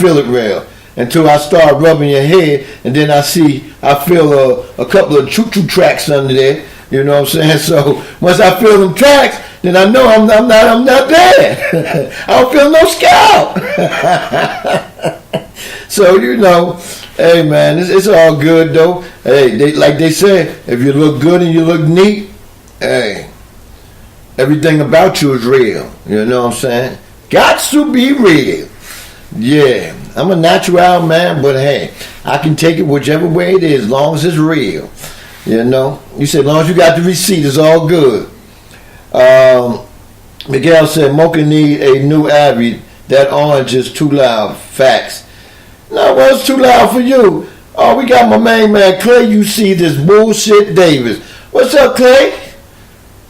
feel it real. Until I start rubbing your head, and then I feel a couple of choo-choo tracks under there. You know what I'm saying? So once I feel them tracks, then I know I'm not there. I don't feel no scalp. So hey man, it's all good though. Hey, like they say, if you look good and you look neat, hey, everything about you is real. You know what I'm saying? Got to be real. Yeah, I'm a natural man, but hey, I can take it whichever way it is, as long as it's real. You said as long as you got the receipt, it's all good. Miguel said Mocha need a new Abbey. That orange is too loud. Facts. No, well, it's too loud for you. Oh, we got my main man Clay. You see this bullshit Davis. What's up, Clay?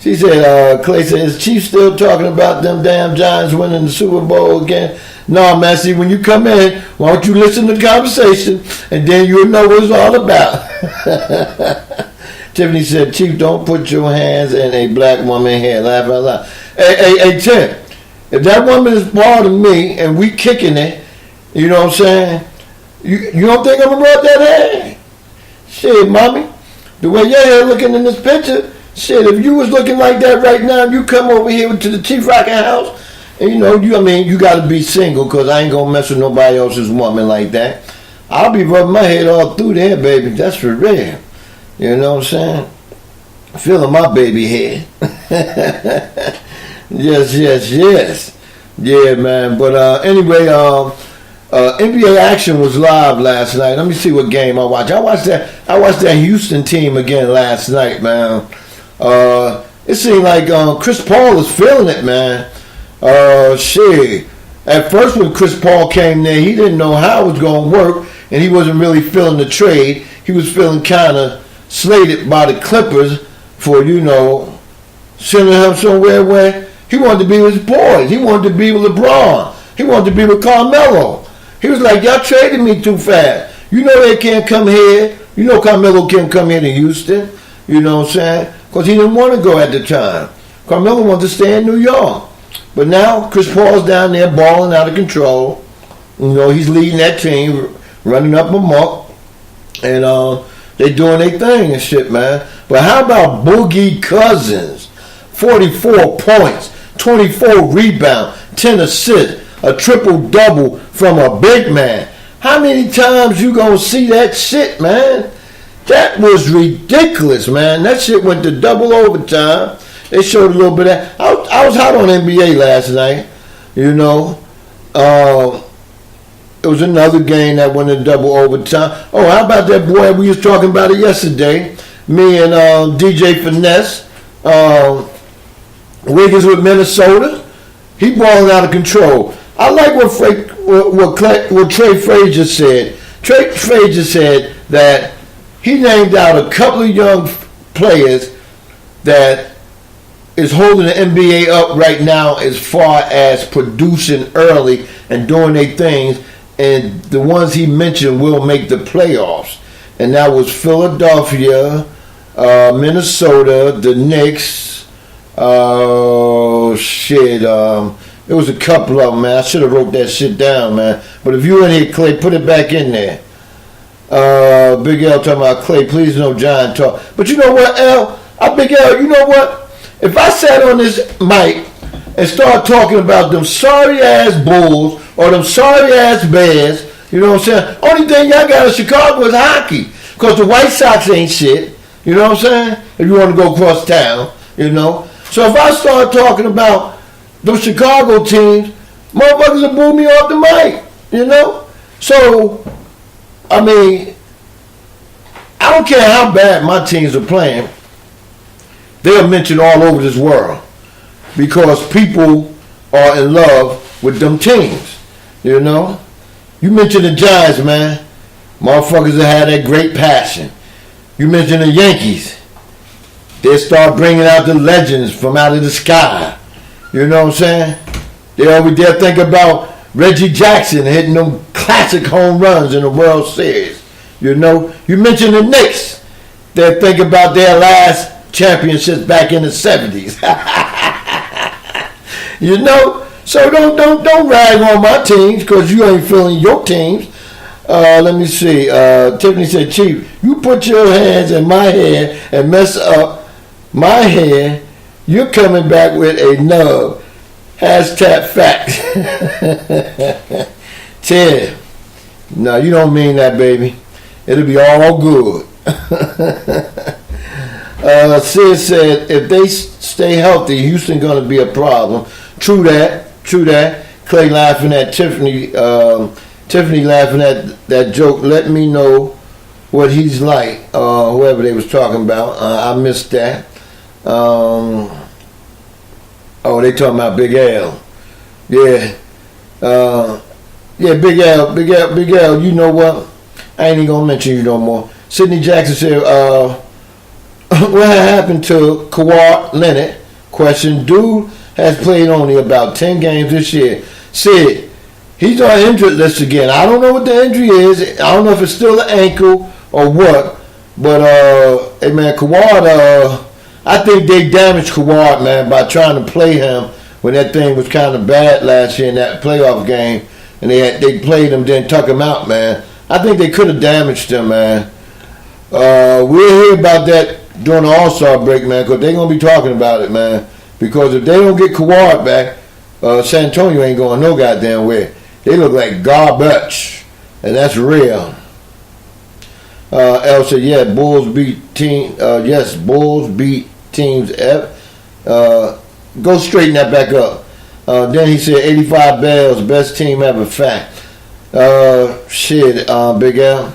She said, Clay said, is Chief still talking about them damn Giants winning the Super Bowl again? No, man, see, when you come in, why don't you listen to the conversation, and then you'll know what it's all about. Tiffany said, Chief, don't put your hands in a black woman's hair. Laugh out loud. Hey, Tim, if that woman is part of me, and we kicking it, you know what I'm saying, you don't think I'm going to rub that hair? Shit, mommy, the way your hair looking in this picture, shit, if you was looking like that right now, you come over here to the Chief Rockin' house, and you got to be single, because I ain't going to mess with nobody else's woman like that. I'll be rubbing my head all through there, baby. That's for real. You know what I'm saying? Feeling my baby head. Yes. Yeah, man. But anyway, NBA action was live last night. Let me see what game I watched. I watched that Houston team again last night, man. It seemed like Chris Paul is feeling it, man. Shit. At first when Chris Paul came there, he didn't know how it was going to work, and he wasn't really feeling the trade. He was feeling kind of slated by the Clippers for, sending him somewhere where he wanted to be with his boys. He wanted to be with LeBron. He wanted to be with Carmelo. He was like, y'all traded me too fast. They can't come here. Carmelo can't come here to Houston. You know what I'm saying? Because he didn't want to go at the time. Carmelo wanted to stay in New York. But now Chris Paul's down there balling out of control. He's leading that team, running up amok. And they doing their thing and shit, man. But how about Boogie Cousins? 44 points, 24 rebounds, 10 assists, a triple-double from a big man. How many times you gonna see that shit, man? That was ridiculous, man. That shit went to double overtime. They showed a little bit of that. I was hot on NBA last night, It was another game that went to double overtime. Oh, how about that boy? We was talking about it yesterday. Me and DJ Finesse, Wiggins with Minnesota. He balling out of control. I like what Trey Frazier said. Trey Frazier said that he named out a couple of young players that is holding the NBA up right now as far as producing early and doing their things. And the ones he mentioned will make the playoffs. And that was Philadelphia, Minnesota, the Knicks. It was a couple of them, man. I should have wrote that shit down, man. But if you're in here, Clay, put it back in there. Big L talking about Clay, please no John talk. But you know what, Big L, you know what? If I sat on this mic and start talking about them sorry-ass Bulls or them sorry-ass Bears, you know what I'm saying? Only thing y'all got in Chicago is hockey. Because the White Sox ain't shit. You know what I'm saying? If you want to go across town, So if I start talking about those Chicago teams, motherfuckers will boo me off the mic, So, I don't care how bad my teams are playing. They're mentioned all over this world because people are in love with them teams, You mentioned the Giants, man. Motherfuckers that had that great passion. You mentioned the Yankees. They start bringing out the legends from out of the sky. You know what I'm saying? They over there think about Reggie Jackson hitting them classic home runs in the World Series. You mentioned the Knicks. They think about their last championships back in the 70s. So don't rag on my teams because you ain't feeling your teams. Let me see. Tiffany said, Chief, you put your hands in my hair and mess up my hair. You're coming back with a nub. Hashtag facts. Ted, no, you don't mean that, baby. It'll be all good. Sid said, if they stay healthy, Houston going to be a problem. True that. Clay laughing at Tiffany. Tiffany laughing at that joke. Let me know what he's like. Whoever they was talking about. I missed that. They talking about Big L. Yeah. Big L. You know what? I ain't even gonna mention you no more. Sidney Jackson said, what happened to Kawhi Leonard? Question. Dude has played only about 10 games this year. Sid, he's on injured list again. I don't know what the injury is. I don't know if it's still an ankle or what. But, hey, man, Kawhi, I think they damaged Kawhi, man, by trying to play him when that thing was kind of bad last year in that playoff game. And they played him, then took him out, man. I think they could have damaged him, man. We'll hear about that during the All-Star break, man, because they're going to be talking about it, man. Because if they don't get Kawhi back, San Antonio ain't going no goddamn where. They look like garbage, and that's real. El said, yeah, Bulls beat teams. Yes, Bulls beat teams. Go straighten that back up. Then he said, 85 Bells, best team ever. Fact. Big L.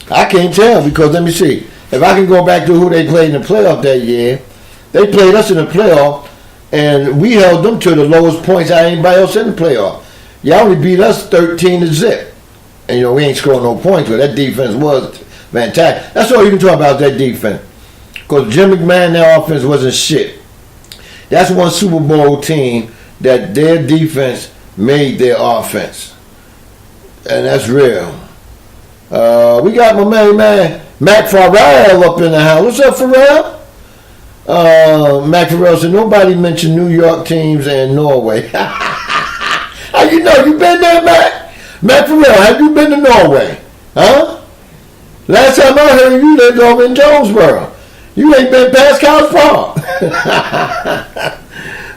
I can't tell because let me see. If I can go back to who they played in the playoff that year, they played us in the playoff, and we held them to the lowest points out of anybody else in the playoff. Y'all only beat us 13-0. And, we ain't scoring no points, but that defense was fantastic. That's all you can talk about, that defense. Because Jim McMahon, their offense wasn't shit. That's one Super Bowl team that their defense made their offense. And that's real. We got my main man, Mac Farrell, up in the house. What's up, Farrell? Mac Farrell said, nobody mentioned New York teams and Norway. How you know? You been there, Mac? Mac Farrell, have you been to Norway? Huh? Last time I heard you lived over in Jonesboro. You ain't been past College Park.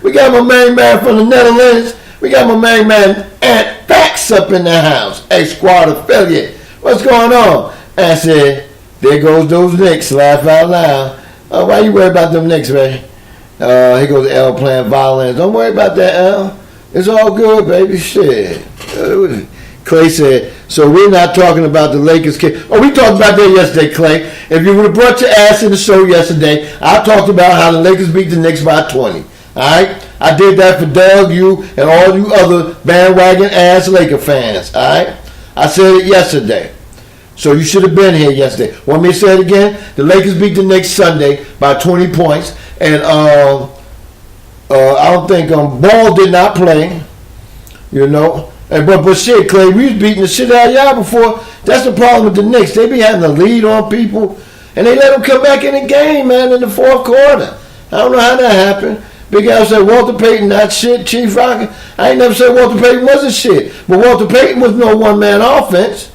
We got my main man from the Netherlands. We got my main man, Ant Fax, up in the house. X-Squad affiliate. What's going on? I said, there goes those Knicks. Laugh out loud. Why you worry about them Knicks, man? Here goes L playing violins. Don't worry about that, L. It's all good, baby. Shit. Clay said, so we're not talking about the Lakers case. Oh, we talked about that yesterday, Clay. If you would have brought your ass in the show yesterday, I talked about how the Lakers beat the Knicks by 20. All right? I did that for Doug, you, and all you other bandwagon-ass Laker fans. All right? I said it yesterday. So you should have been here yesterday. Want me to say it again? The Lakers beat the Knicks Sunday by 20 points. And I don't think Ball did not play. But shit, Clay, we was beating the shit out of y'all before. That's the problem with the Knicks. They be having the lead on people, and they let them come back in the game, man, in the fourth quarter. I don't know how that happened. Big Al said Walter Payton not shit. Chief Rocket, I ain't never said Walter Payton wasn't shit. But Walter Payton was no one-man offense.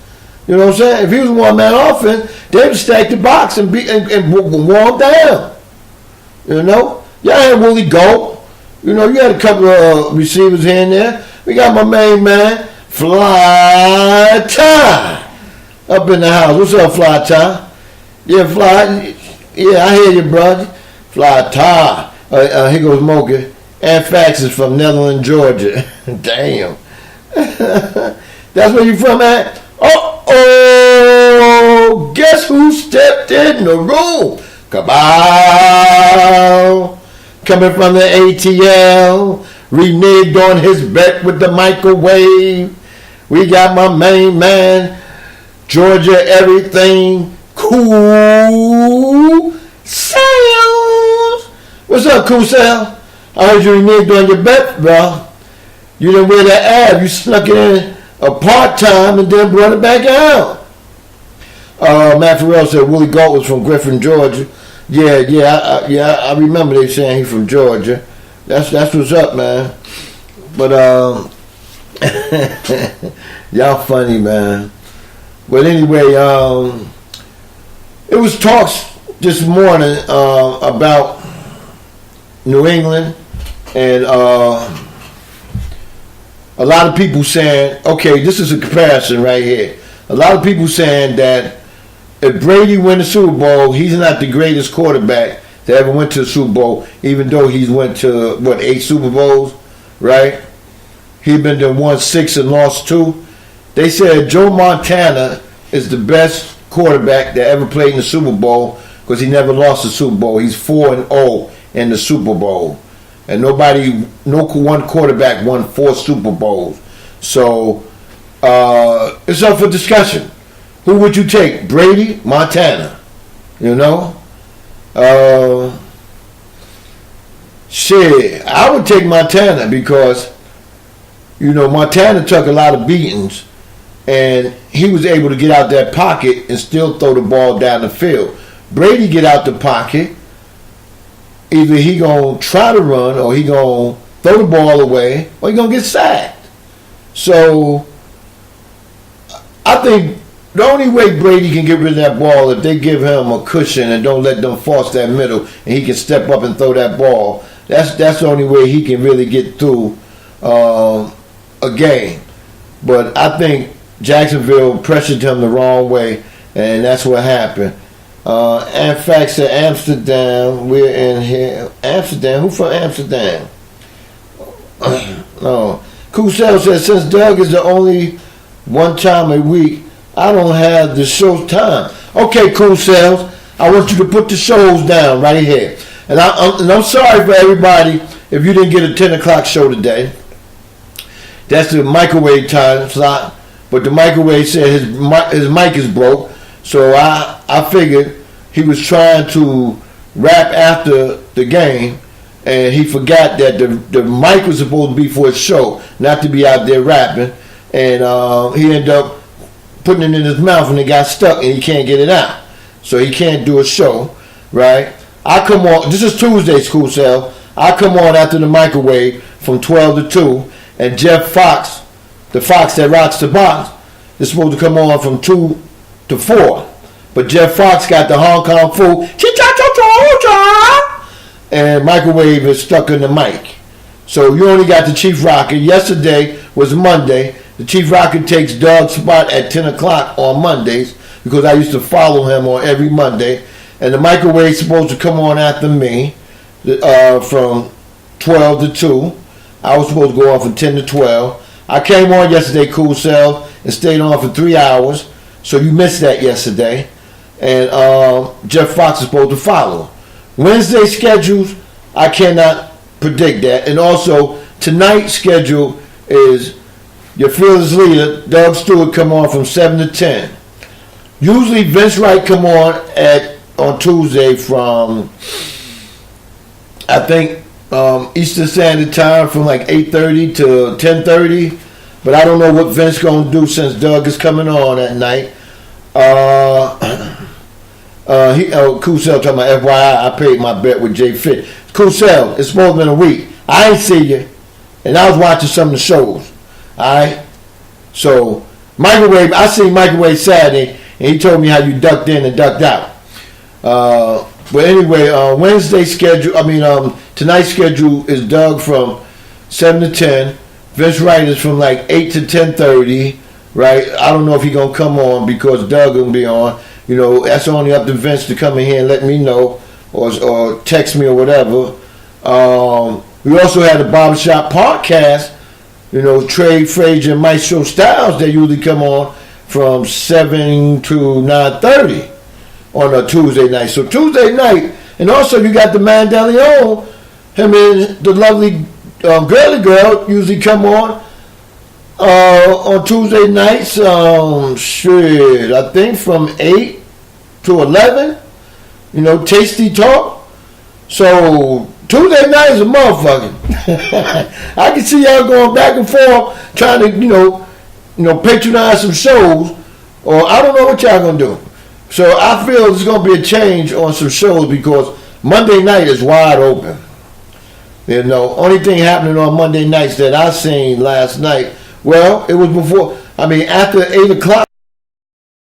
You know what I'm saying? If he was a one-man offense, they would stack the box and warm down. Y'all had Willie Goat. You had a couple of receivers here and there. We got my main man, Fly Ty, up in the house. What's up, Fly Ty? Yeah, Fly. Yeah, I hear you, brother. Fly Ty. Here goes Mocha. And Fax is from Netherlands, Georgia. Damn. That's where you from, at? Uh-oh. Guess who stepped in the room? Cabal. Coming from the ATL. Reneged on his bet with the microwave. We got my main man, Georgia everything cool sales. What's up, cool sale? I heard you reneged on your bet, bro. You didn't wear that ab. You snuck it in a part-time and then brought it back out. Matt Farrell said Willie Galt was from Griffin, Georgia. Yeah, I remember they saying he's from Georgia. That's what's up, man. But y'all funny, man. But anyway, it was talks this morning about New England, and a lot of people saying, okay, this is a comparison right here. A lot of people saying that if Brady win the Super Bowl, he's not the greatest quarterback that ever went to the Super Bowl, even though he's went to, 8 Super Bowls, right? He's been to won 6 and lost 2. They said Joe Montana is the best quarterback that ever played in the Super Bowl because he never lost the Super Bowl. He's 4-0 in the Super Bowl. And no one quarterback won 4 Super Bowls. So it's up for discussion. Who would you take? Brady, Montana? You know? Shit, I would take Montana because, Montana took a lot of beatings and he was able to get out that pocket and still throw the ball down the field. Brady get out the pocket, either he gonna try to run or he gonna throw the ball away or he gonna get sacked. So I think the only way Brady can get rid of that ball if they give him a cushion and don't let them force that middle and he can step up and throw that ball. That's the only way he can really get through a game. But I think Jacksonville pressured him the wrong way, and that's what happened. In fact, said Amsterdam. We're in here. Amsterdam. Who from Amsterdam? No. Kusel says, since Doug is the only one time a week, I don't have the show time. Okay, Kusel, I want you to put the shows down right here. And I'm sorry for everybody if you didn't get a 10 o'clock show today. That's the microwave time slot. But the microwave said his mic is broke. So I figured he was trying to rap after the game. And he forgot that the mic was supposed to be for his show, not to be out there rapping. And he ended up putting it in his mouth and it got stuck and he can't get it out. So he can't do a show, right? I come on, this is Tuesday, School Cell. I come on after the microwave from 12 to 2. And Jeff Fox, the Fox that rocks the box, is supposed to come on from 2 to 4. But Jeff Fox got the Hong Kong food. And microwave is stuck in the mic. So you only got the Chief Rocker. Yesterday was Monday. The Chief Rocker takes Doug's spot at 10 o'clock on Mondays because I used to follow him on every Monday. And the microwave's supposed to come on after me from 12 to 2. I was supposed to go on from 10 to 12. I came on yesterday, Cool Cell, and stayed on for 3 hours. So you missed that yesterday. And Jeff Fox is supposed to follow. Wednesday schedules, I cannot predict that. And also, tonight's schedule is your fearless leader, Doug Stewart, come on from 7 to 10. Usually Vince Wright come on Tuesday from, I think, Eastern Standard Time from like 8:30 to 10:30. But I don't know what Vince going to do since Doug is coming on at night. Kusel talking about FYI, I paid my bet with Jay Fit. Kusel, it's supposed to be a week. I ain't see you. And I was watching some of the shows. Alright? So, Microwave, I seen Microwave Saturday, and he told me how you ducked in and ducked out. But anyway, tonight's schedule is Doug from 7 to 10. Vince Wright is from like 8 to 10:30, right? I don't know if he's going to come on because Doug going to be on. That's only up to Vince to come in here and let me know or text me or whatever. We also had a barbershop podcast, Trey Frazier and Maestro Styles, they usually come on from 7 to 9:30 on a Tuesday night. So Tuesday night, and also you got the Mandelion, him and the lovely girly girl usually come on Tuesday nights, I think from 8 to 11, tasty talk. So Tuesday night is a motherfucker. I can see y'all going back and forth trying to, patronize some shows, or I don't know what y'all gonna do. So I feel there's gonna be a change on some shows because Monday night is wide open. You know, only thing happening on Monday nights that I seen last night. Well, it was before. I mean, after 8 o'clock.